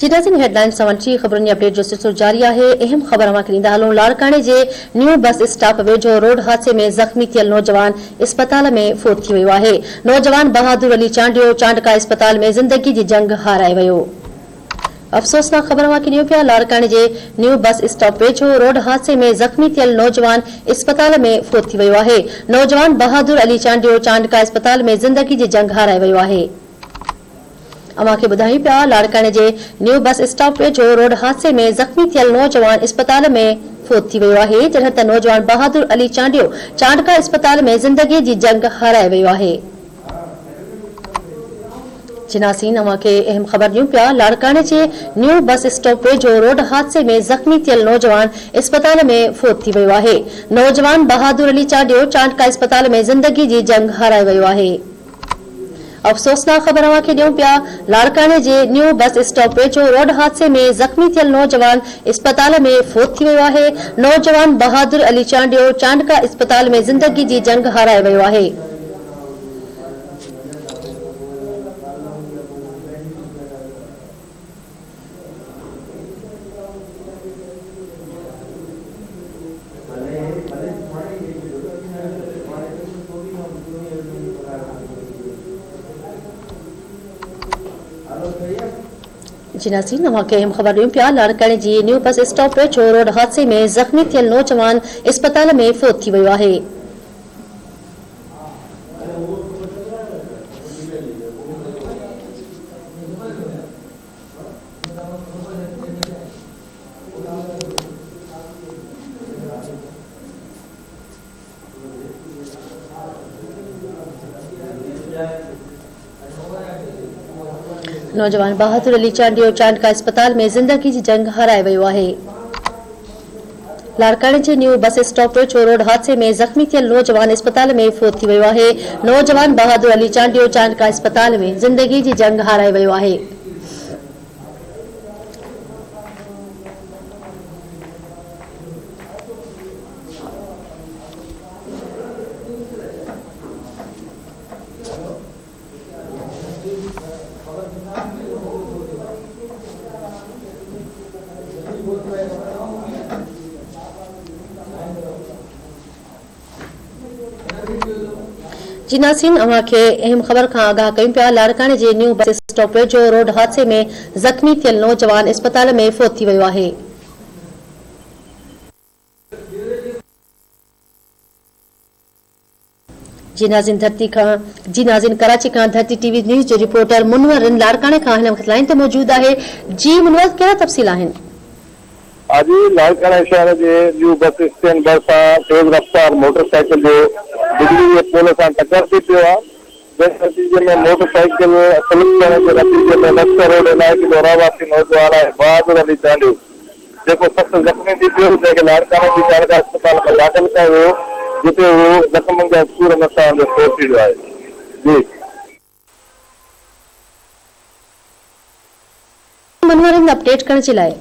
जिनासिन headline सवंची खबरों की update जो सिलसिलो जारी है। अहम खबर अमा ॾींदा हलूं। लाड़काने जे न्यू बस स्टॉप वेझो रोड हादसे में जख्मी थियल नौजवान अस्पताल में फोत थी वियो आहे। नौजवान बहादुर अली चांडियो चांडका अस्पताल में जिंदगी की जंग हाराए वियो। अफसोसनाक खबर अमा ॾियूं पिया। लाड़काने जे न्यू बस स्टॉप वेझो रोड हादसे में जख्मी थियल नौजवान अस्पताल में फोत थी वियो आहे। नौजवान बहादुर अली चांडियो चांडका अस्पताल में जिंदगी की जंग हाराए वियो आहे। अमा के बुधाई पिया। लाड़काने जे न्यू बस स्टॉप वेझो रोड हादसे में जख्मी थियल नौजवान अस्पताल में फोत थी वियो आहे, जॾहिं त नौजवान बहादुर अली चांडियो चांडका अस्पताल में जिंदगी की जंग हाराए वियो आहे। जिनासीन अमा के अहम खबर ॾियूं पिया। लाड़काने जे न्यू बस स्टॉप वेझो रोड हादसे में जख्मी थियल नौजवान अस्पताल में फोत थी वियो आहे। नौजवान बहादुर अली चांडियो चांडका अस्पताल में जिंदगी की जंग हाराए वियो आहे। अफसोसनाक खबर अमा के ॾियूं पिया। लाड़काने जे न्यू बस स्टॉप वेझो रोड हादसे में जख्मी थियल नौजवान अस्पताल में फोत थी वियो आहे। नौजवान बहादुर अली चांडियो चांडका अस्पताल में जिंदगी की जंग हाराए वियो आहे। जिनासीन अमा के अहम खबर ॾियूं पिया। लाड़काने जी न्यू बस स्टॉप वेझो रोड हादसे में जख्मी थियल नौजवान अस्पताल में फोत थी वियो आहे। नौजवान बहादुर अली चांडियो चांडका अस्पताल में जिंदगी की जंग हाराए वियो आहे। लाड़काने जे न्यू बस स्टॉप वेझो रोड हादसे में जख्मी थियल नौजवान अस्पताल में फोत थी वियो आहे। नौजवान बहादुर अली चांडियो चांडका अस्पताल में जिंदगी की जंग हाराए वियो आहे। जिनासीन अमा के अहम खबर का आगाह कयूं पिया। लाड़काने जे न्यू बस स्टॉप वेझो रोड हादसे में जख्मी थियल नौजवान अस्पताल में फोत थी वियो आहे। जिनाज़िन कराची का धरती टीवी न्यूज़ जो रिपोर्टर मुनवर लाड़काने का हिन वक्त लाइन ते मौजूद है। जी मुनवर, कहिड़ा तफ़सील आहिनि? आज लाड़काना शहर के न्यू बस स्टैंड भरसा तेज रफ्तार मोटरसाइकिल जो बिजली के पोल से टक्कर थी पियो आहे। जंहिं नतीजे में मोटरसाइकिल स्लिप थियण जे नतीजे में लश्कर रोड इलाइक़े जो रहवासी नौजवान आहे बहादुर अली चांडियो जेको सख़्त ज़ख़्मी थी पियो, जंहिंखे लाड़काने जी चांडका अस्पताल में दाख़िल कयो वियो, जिते उहो ज़ख़्मनि जा सूर नसां जो फोत थी वियो आहे। जी मुनवर अपडेट करण जे लाइ